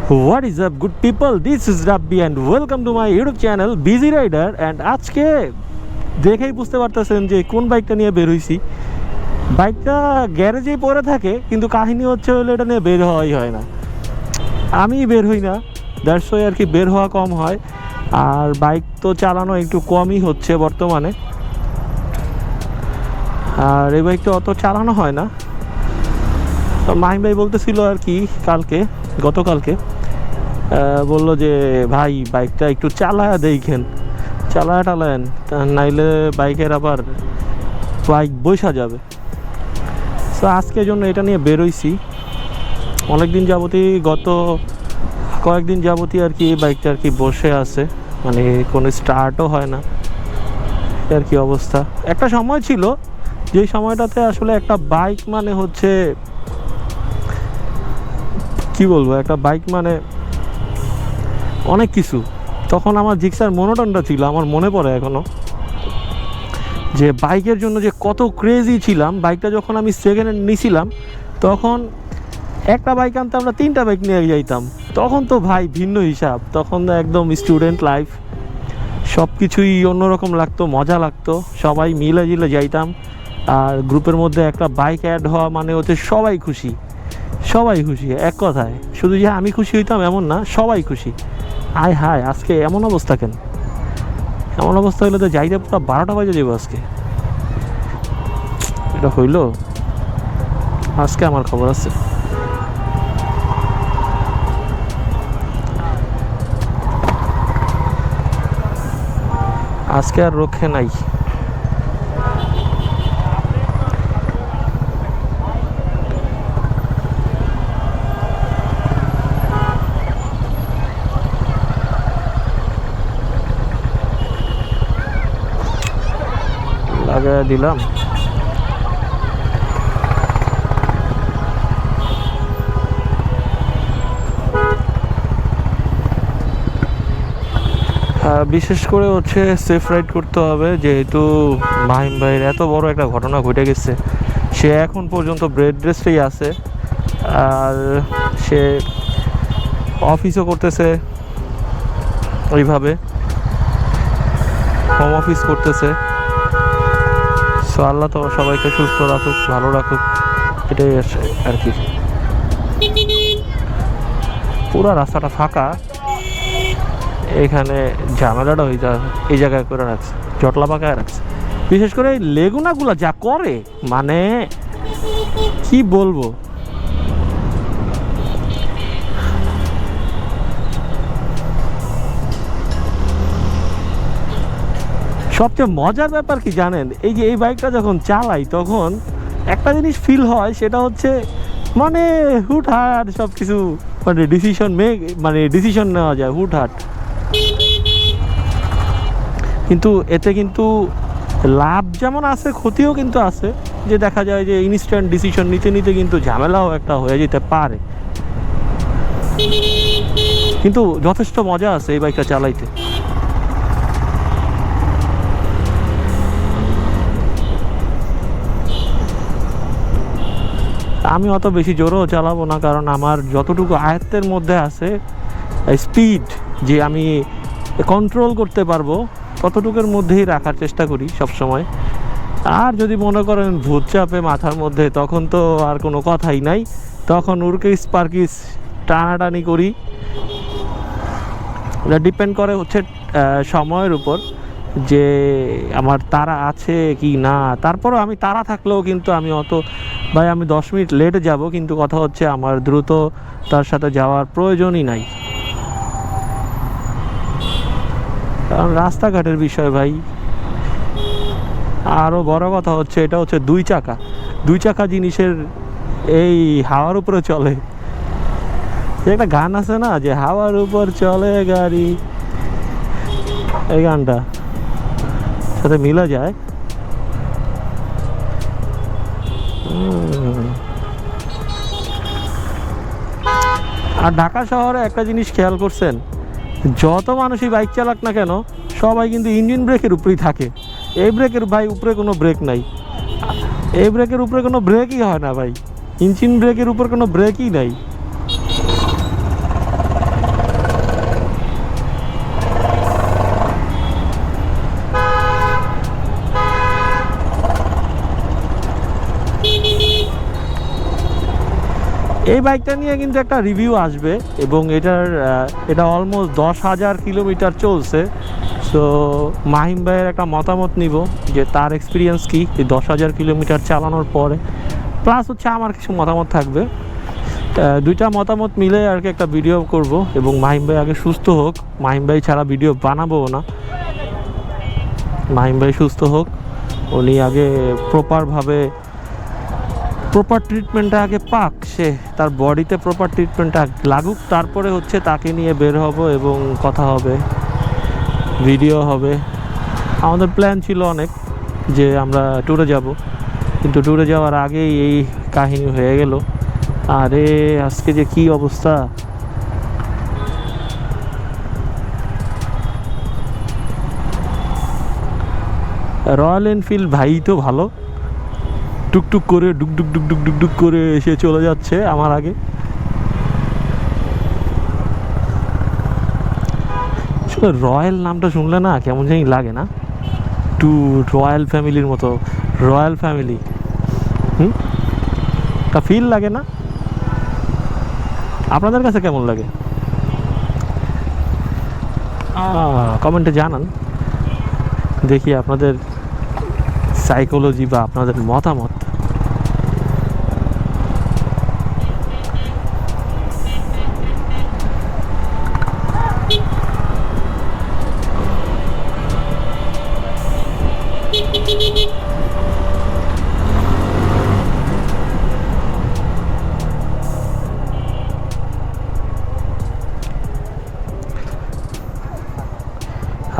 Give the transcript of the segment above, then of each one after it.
What is up good people, this is Rabbi and welcome to my YouTube channel Busy Rider and আজকে দেখেই বুঝতে পারতেছেন যে কোন বাইকটা নিয়ে বের হইছি। বাইকটা গ্যারেজেই পড়ে থাকে কিন্তু কাহিনী হচ্ছে হলো এটা নিয়ে বের হওয়াই হয় না। আমি বের হই না, দ্যাটস ওয়াই আর কি বের হওয়া কম হয়। আর বাইক তো চালানো একটু কমই হচ্ছে বর্তমানে, আর এই বাইকটা অত চালানো হয় না। মাহিম ভাই বলতেছিল আর কি গতকালকে বললো যে ভাই বাইকটা একটু চালায়া দেখেন, টালায়েন, নাইলে বাইকের আবার বাইক বৈশা যাবে। তো আজকের জন্য এটা নিয়ে বেরোইছি। অনেকদিন যাবতই, গত কয়েকদিন যাবতই আর কি বাইকটা আর কি বসে আছে, মানে কোনো স্টার্টও হয় না আর কি অবস্থা। একটা সময় ছিল যেই সময়টাতে আসলে একটা বাইক মানে হচ্ছে কি বলবো, একটা বাইক মানে অনেক কিছু। তখন আমার জিক্সার মনোটনটা ছিল, আমার মনে পড়ে এখনো যে বাইকের জন্য যে কত ক্রেজি ছিলাম। বাইকটা যখন আমি সেকেন্ড হ্যান্ড নিয়েছিলাম তখন একটা বাইক আনতে আমরা 3টা বাইক নিয়ে যাইতাম। তখন তো ভাই ভিন্ন হিসাব, তখন একদম স্টুডেন্ট লাইফ, সব কিছুই অন্যরকম লাগতো, মজা লাগতো। সবাই মিলে যাইতাম, আর গ্রুপের মধ্যে একটা বাইক অ্যাড হওয়া মানে হচ্ছে সবাই খুশি। এক কথায়, শুধু যে আমি খুশি হইতাম এমন না, সবাই খুশি। আয় হায়, আজকে এমন অবস্থা কেন? এমন অবস্থা হইলে তো যাইতে পুরো 12টা বাজে যাবো আজকে। এটা হইল আজকে, আমার খবর আছে। আজকে আর রক্ষে নাই। লাগাই দিলাম। বিশেষ করে হচ্ছে সেফ রাইড করতে হবে, যেহেতু মাহিম ভাইয়ের এত বড় একটা ঘটনা ঘটে গেছে। সে এখন পর্যন্ত বেড রেস্টেই আছে, আর সে অফিসও করতেছে, ওইভাবে হোম অফিস করতেছে। সো আল্লাহ তো সবাইকে সুস্থ রাখুক, ভালো রাখুক, এটাই আর কি। পুরো রাস্তাটা ফাঁকা, এখানে ঝামেলাটা এই জায়গায় করে রাখছে, জটলা পাকায় রাখছে। বিশেষ করে এই লেগুনাগুলো যা করে, মানে কি বলবো। সবচেয়ে মজার ব্যাপার কি জানেন, এই যে এই বাইকটা যখন চালাই তখন একটা জিনিস ফিল হয়, সেটা হচ্ছে মানে হুটহাট সব কিছু, মানে ডিসিশন নেওয়া যায় হুটহাট। কিন্তু এতে কিন্তু লাভ যেমন আছে, ক্ষতিও কিন্তু আছে। যে দেখা যায় যে ইনস্ট্যান্ট ডিসিশন নিতে কিন্তু ঝামেলাও একটা হয়ে যেতে পারে, কিন্তু যথেষ্ট মজা আছে এই বাইকটা চালাইতে। আমি অত বেশি জোরেও চালাবো না, কারণ আমার যতটুকু আয়ত্তের মধ্যে আছে স্পিড, যে আমি কন্ট্রোল করতে পারবো, ততটুকুর মধ্যেই রাখার চেষ্টা করি সব সময়। আর যদি মনে করেন ভূত চাপে মাথার মধ্যে, তখন তো আর কোনো কথাই নাই, তখন উর্কিস পার্কিস টানাটানি করি। এটা ডিপেন্ড করে হচ্ছে সময়ের উপর, যে আমার তাড়া আছে কি না। তারপরও আমি তাড়া থাকলেও কিন্তু আমি ভাই আমি 10 মিনিট লেটে যাব, কিন্তু কথা হচ্ছে আমার দ্রুত তার সাথে যাওয়ার প্রয়োজনই নাই, কারণ রাস্তাঘাটের বিষয় ভাই। আরও বড় কথা হচ্ছে, এটা হচ্ছে 2 চাকা জিনিসের এই হাওয়ার উপরে চলে। একটা গান আছে না, যে হাওয়ার উপর চলে গাড়ি, এই গানটা সাথে মিলা যায়। আর ঢাকা শহরে একটা জিনিস খেয়াল করছেন, যত মানুষই বাইক চালাক না কেন, সবাই কিন্তু ইঞ্জিন ব্রেকের উপরেই থাকে। এই ব্রেকের ভাই উপরে কোনো ব্রেক নাই, এই ব্রেকের উপরে কোনো ব্রেকই হয় না ভাই, ইঞ্জিন ব্রেকের উপর কোনো ব্রেকই নাই। এই বাইকটা নিয়ে কিন্তু একটা রিভিউ আসবে এবং এটা অলমোস্ট 10,000 কিলোমিটার চলছে। সো মাহিম ভাইয়ের একটা মতামত নিব যে তার এক্সপিরিয়েন্স কী এই 10,000 কিলোমিটার চালানোর পরে, প্লাস হচ্ছে আমার কিছু মতামত থাকবে। দুইটা মতামত মিলে আর কি একটা ভিডিও করব এবং মাহিম ভাই আগে সুস্থ হোক, মাহিম ভাই ছাড়া ভিডিও বানাবো না। মাহিম ভাই সুস্থ হোক, উনি আগে প্রপারভাবে প্রপার ট্রিটমেন্টটা আগে পাক, সে তার বডিতে প্রপার ট্রিটমেন্টটা লাগুক, তারপরে হচ্ছে তাকে নিয়ে বের হব এবং কথা হবে, ভিডিও হবে। আমাদের প্ল্যান ছিল অনেক যে আমরা ট্যুরে যাব, কিন্তু ট্যুরে যাওয়ার আগেই এই কাহিনী হয়ে গেল। আরে আজকে যে কি অবস্থা! রয়্যাল এনফিল্ড ভাই তো ভালো, টুকটুক করে ডুকডুক ডুকডুক ডুকডুক করে এসে চলে যাচ্ছে আমার আগে। রয়্যাল নামটা শুনলে না কেমন জানি লাগে না, টু রয়্যাল ফ্যামিলির মতো, রয়্যাল ফ্যামিলি তা ফিল লাগে না? আপনাদের কাছে কেমন লাগে কমেন্টে জানান, দেখি আপনাদের সাইকোলজি বা আপনাদের মতামত।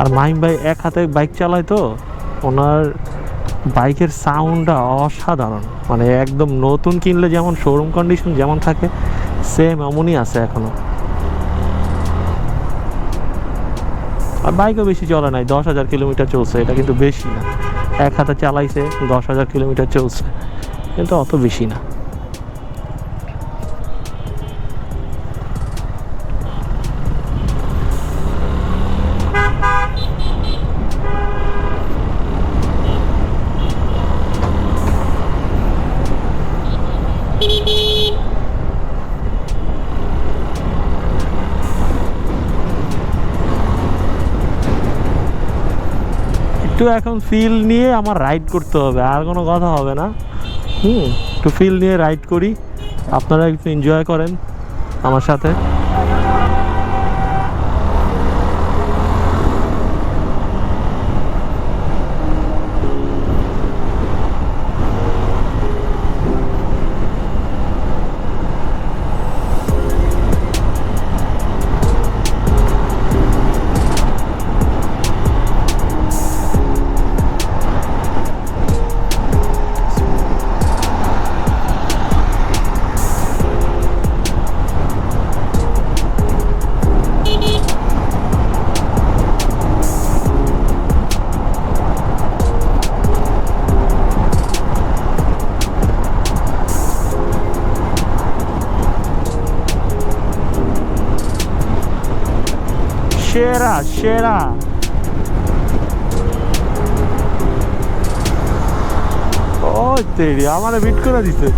আর মাহিম ভাই এক হাতে বাইক চালায় তো ওনার বাইকের সাউন্ডটা অসাধারণ, মানে একদম নতুন কিনলে যেমন শোরুম কন্ডিশন যেমন থাকে সেম এমনই আছে এখনো। আর বাইকও বেশি চলে নাই, 10,000 কিলোমিটার চলছে, এটা কিন্তু বেশি না। এক হাতে চালাইছে, 10,000 কিলোমিটার চলছে, কিন্তু অত বেশি না। একটু এখন ফিল নিয়ে আমার রাইড করতে হবে, আর কোনো কথা হবে না। একটু ফিল নিয়ে রাইড করি, আপনারা একটু এনজয় করেন আমার সাথে। সেরা সেরা ও তেরি আমার বিট করে দিছে।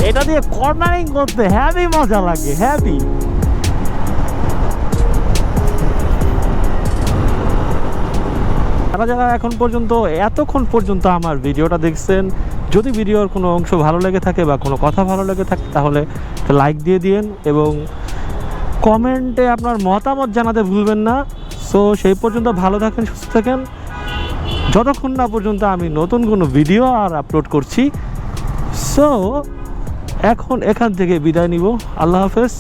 এটা দিয়ে কর্নারিং করতে হেভি মজা লাগে, হেভি। যারা এখন পর্যন্ত এতক্ষণ পর্যন্ত আমার ভিডিওটা দেখছেন, যদি ভিডিওর কোনো অংশ ভালো লেগে থাকে বা কোনো কথা ভালো লেগে থাকে তাহলে লাইক দিয়ে দিন এবং কমেন্টে আপনার মতামত জানাতে ভুলবেন না। সো সেই পর্যন্ত ভালো থাকেন, সুস্থ থাকেন, যতক্ষণ না পর্যন্ত আমি নতুন কোনো ভিডিও আর আপলোড করছি। সো এখন এখান থেকে বিদায় নিব। আল্লাহ হাফেজ,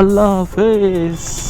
আল্লাহ হাফেজ।